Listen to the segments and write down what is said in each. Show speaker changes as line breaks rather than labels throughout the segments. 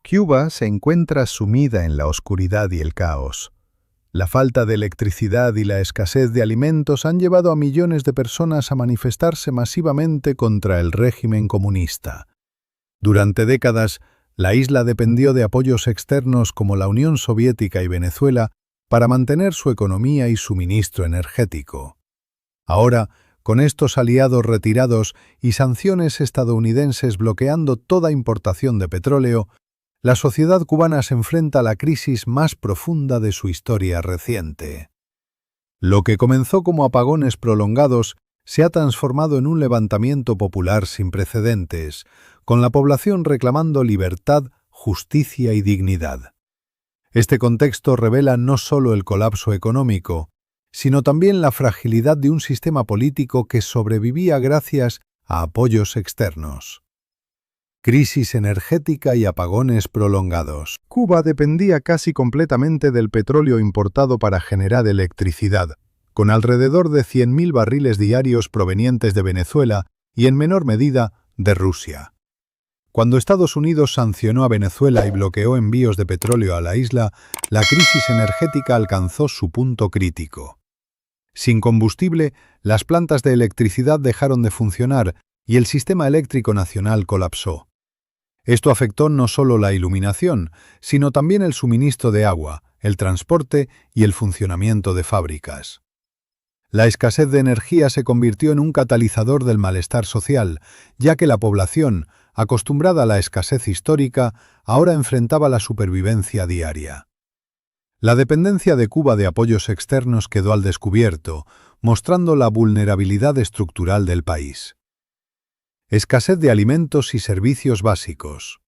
Cuba se encuentra sumida en la oscuridad y el caos. La falta de electricidad y la escasez de alimentos han llevado a millones de personas a manifestarse masivamente contra el régimen comunista. Durante décadas, la isla dependió de apoyos externos como la Unión Soviética y Venezuela para mantener su economía y suministro energético. Ahora, con estos aliados retirados y sanciones estadounidenses bloqueando toda importación de petróleo, la sociedad cubana se enfrenta a la crisis más profunda de su historia reciente. Lo que comenzó como apagones prolongados se ha transformado en un levantamiento popular sin precedentes, con la población reclamando libertad, justicia y dignidad. Este contexto revela no solo el colapso económico, sino también la fragilidad de un sistema político que sobrevivía gracias a apoyos externos. Crisis energética y apagones prolongados. Cuba dependía casi completamente del petróleo importado para generar electricidad, con alrededor de 100.000 barriles diarios provenientes de Venezuela y, en menor medida, de Rusia. Cuando Estados Unidos sancionó a Venezuela y bloqueó envíos de petróleo a la isla, la crisis energética alcanzó su punto crítico. Sin combustible, las plantas de electricidad dejaron de funcionar y el sistema eléctrico nacional colapsó. Esto afectó no solo la iluminación, sino también el suministro de agua, el transporte y el funcionamiento de fábricas. La escasez de energía se convirtió en un catalizador del malestar social, ya que la población, acostumbrada a la escasez histórica, ahora enfrentaba la supervivencia diaria. La dependencia de Cuba de apoyos externos quedó al descubierto, mostrando la vulnerabilidad estructural del país. Escasez de alimentos y servicios básicos.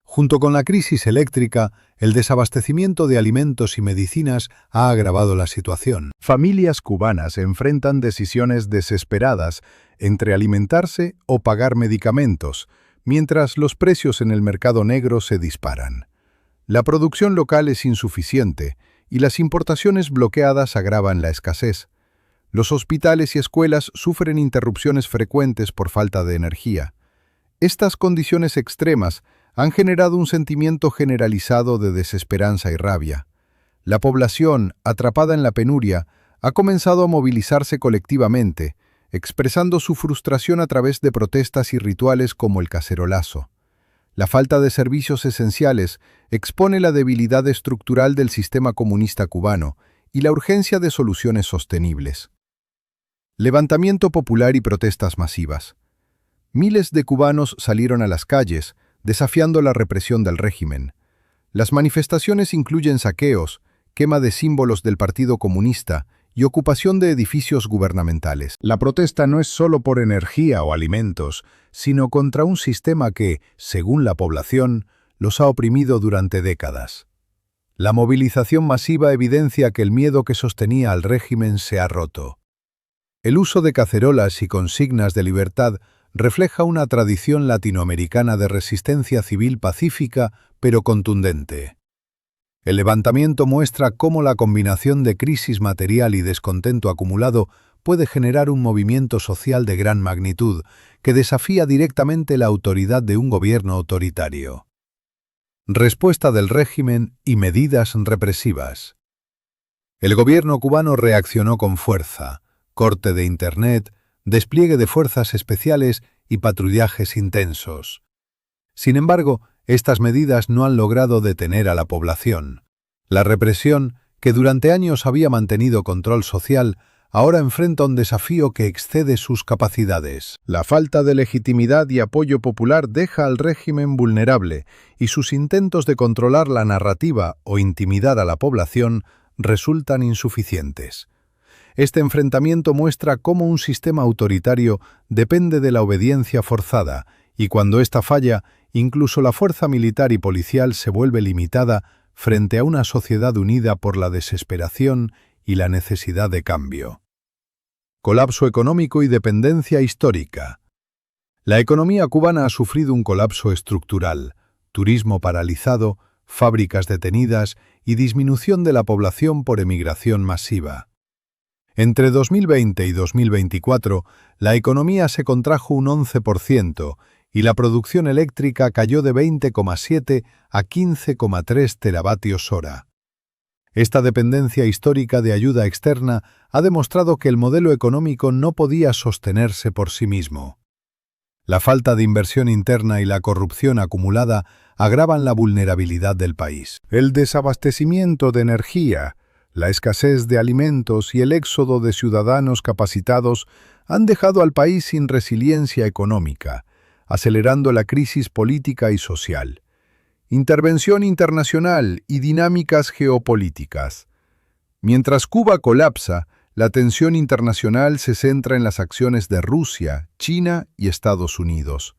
Junto con la crisis eléctrica, el desabastecimiento de alimentos y medicinas ha agravado la situación. Familias cubanas enfrentan decisiones desesperadas entre alimentarse o pagar medicamentos, mientras los precios en el mercado negro se disparan. La producción local es insuficiente y las importaciones bloqueadas agravan la escasez. Los hospitales y escuelas sufren interrupciones frecuentes por falta de energía. Estas condiciones extremas han generado un sentimiento generalizado de desesperanza y rabia. La población, atrapada en la penuria, ha comenzado a movilizarse colectivamente, expresando su frustración a través de protestas y rituales como el cacerolazo. La falta de servicios esenciales expone la debilidad estructural del sistema comunista cubano y la urgencia de soluciones sostenibles. Levantamiento popular y protestas masivas. Miles de cubanos salieron a las calles, desafiando la represión del régimen. Las manifestaciones incluyen saqueos, quema de símbolos del Partido Comunista y ocupación de edificios gubernamentales. La protesta no es solo por energía o alimentos, sino contra un sistema que, según la población, los ha oprimido durante décadas. La movilización masiva evidencia que el miedo que sostenía al régimen se ha roto. El uso de cacerolas y consignas de libertad refleja una tradición latinoamericana de resistencia civil pacífica pero contundente. El levantamiento muestra cómo la combinación de crisis material y descontento acumulado puede generar un movimiento social de gran magnitud que desafía directamente la autoridad de un gobierno autoritario. Respuesta del régimen y medidas represivas. El gobierno cubano reaccionó con fuerza, corte de Internet, despliegue de fuerzas especiales y patrullajes intensos. Sin embargo, estas medidas no han logrado detener a la población. La represión, que durante años había mantenido control social, ahora enfrenta un desafío que excede sus capacidades. La falta de legitimidad y apoyo popular deja al régimen vulnerable, y sus intentos de controlar la narrativa o intimidar a la población resultan insuficientes. Este enfrentamiento muestra cómo un sistema autoritario depende de la obediencia forzada, y cuando ésta falla, incluso la fuerza militar y policial se vuelve limitada frente a una sociedad unida por la desesperación y la necesidad de cambio. Colapso económico y dependencia histórica. La economía cubana ha sufrido un colapso estructural, turismo paralizado, fábricas detenidas y disminución de la población por emigración masiva. Entre 2020 y 2024, la economía se contrajo un 11% y la producción eléctrica cayó de 20,7 a 15,3 teravatios hora. Esta dependencia histórica de ayuda externa ha demostrado que el modelo económico no podía sostenerse por sí mismo. La falta de inversión interna y la corrupción acumulada agravan la vulnerabilidad del país. El desabastecimiento de energía, la escasez de alimentos y el éxodo de ciudadanos capacitados han dejado al país sin resiliencia económica, acelerando la crisis política y social. Intervención internacional y dinámicas geopolíticas. Mientras Cuba colapsa, la atención internacional se centra en las acciones de Rusia, China y Estados Unidos.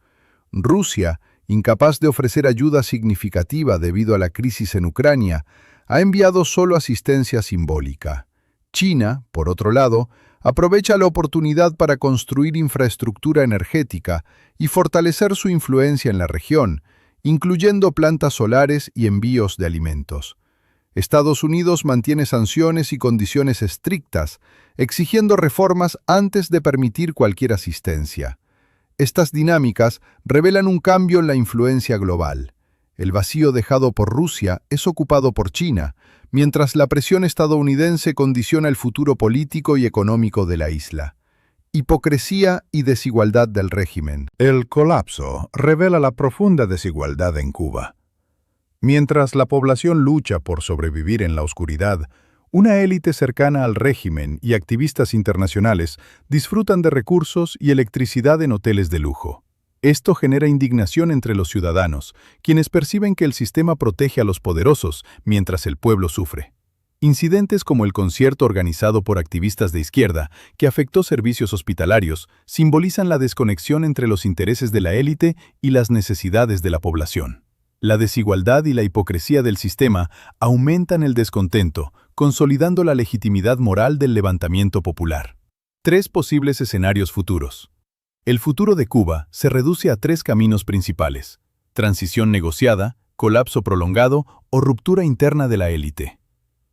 Rusia, incapaz de ofrecer ayuda significativa debido a la crisis en Ucrania, ha enviado solo asistencia simbólica. China, por otro lado, aprovecha la oportunidad para construir infraestructura energética y fortalecer su influencia en la región, incluyendo plantas solares y envíos de alimentos. Estados Unidos mantiene sanciones y condiciones estrictas, exigiendo reformas antes de permitir cualquier asistencia. Estas dinámicas revelan un cambio en la influencia global. El vacío dejado por Rusia es ocupado por China, mientras la presión estadounidense condiciona el futuro político y económico de la isla. Hipocresía y desigualdad del régimen. El colapso revela la profunda desigualdad en Cuba. Mientras la población lucha por sobrevivir en la oscuridad, una élite cercana al régimen y activistas internacionales disfrutan de recursos y electricidad en hoteles de lujo. Esto genera indignación entre los ciudadanos, quienes perciben que el sistema protege a los poderosos mientras el pueblo sufre. Incidentes como el concierto organizado por activistas de izquierda, que afectó servicios hospitalarios, simbolizan la desconexión entre los intereses de la élite y las necesidades de la población. La desigualdad y la hipocresía del sistema aumentan el descontento, consolidando la legitimidad moral del levantamiento popular. 3 posibles escenarios futuros. El futuro de Cuba se reduce a 3 caminos principales: transición negociada, colapso prolongado o ruptura interna de la élite.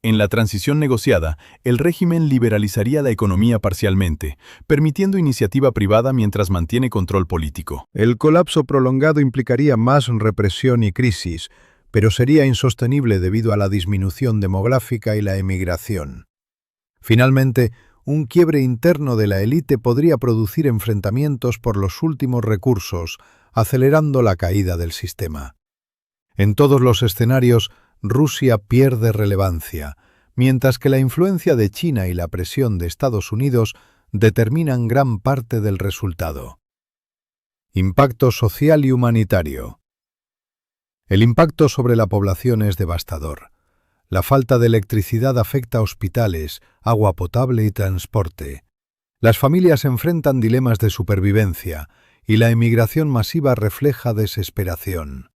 En la transición negociada, el régimen liberalizaría la economía parcialmente, permitiendo iniciativa privada mientras mantiene control político. El colapso prolongado implicaría más represión y crisis, pero sería insostenible debido a la disminución demográfica y la emigración. Finalmente, un quiebre interno de la élite podría producir enfrentamientos por los últimos recursos, acelerando la caída del sistema. En todos los escenarios, Rusia pierde relevancia, mientras que la influencia de China y la presión de Estados Unidos determinan gran parte del resultado. Impacto social y humanitario. El impacto sobre la población es devastador. La falta de electricidad afecta a hospitales, agua potable y transporte. Las familias enfrentan dilemas de supervivencia y la emigración masiva refleja desesperación.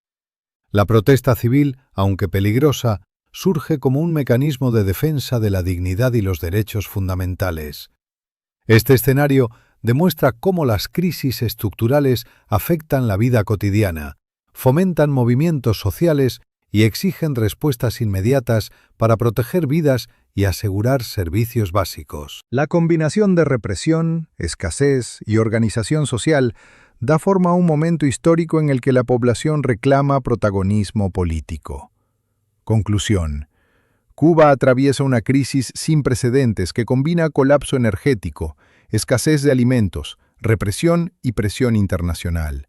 La protesta civil, aunque peligrosa, surge como un mecanismo de defensa de la dignidad y los derechos fundamentales. Este escenario demuestra cómo las crisis estructurales afectan la vida cotidiana, fomentan movimientos sociales y exigen respuestas inmediatas para proteger vidas y asegurar servicios básicos. La combinación de represión, escasez y organización social da forma a un momento histórico en el que la población reclama protagonismo político. Conclusión. Cuba atraviesa una crisis sin precedentes que combina colapso energético, escasez de alimentos, represión y presión internacional.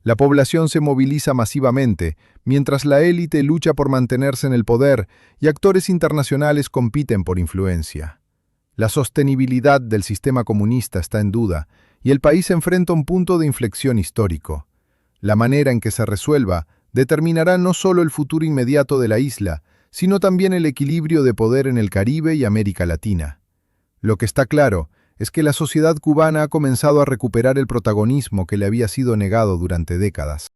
La población se moviliza masivamente, mientras la élite lucha por mantenerse en el poder y actores internacionales compiten por influencia. La sostenibilidad del sistema comunista está en duda, y el país enfrenta un punto de inflexión histórico. La manera en que se resuelva determinará no solo el futuro inmediato de la isla, sino también el equilibrio de poder en el Caribe y América Latina. Lo que está claro es que la sociedad cubana ha comenzado a recuperar el protagonismo que le había sido negado durante décadas.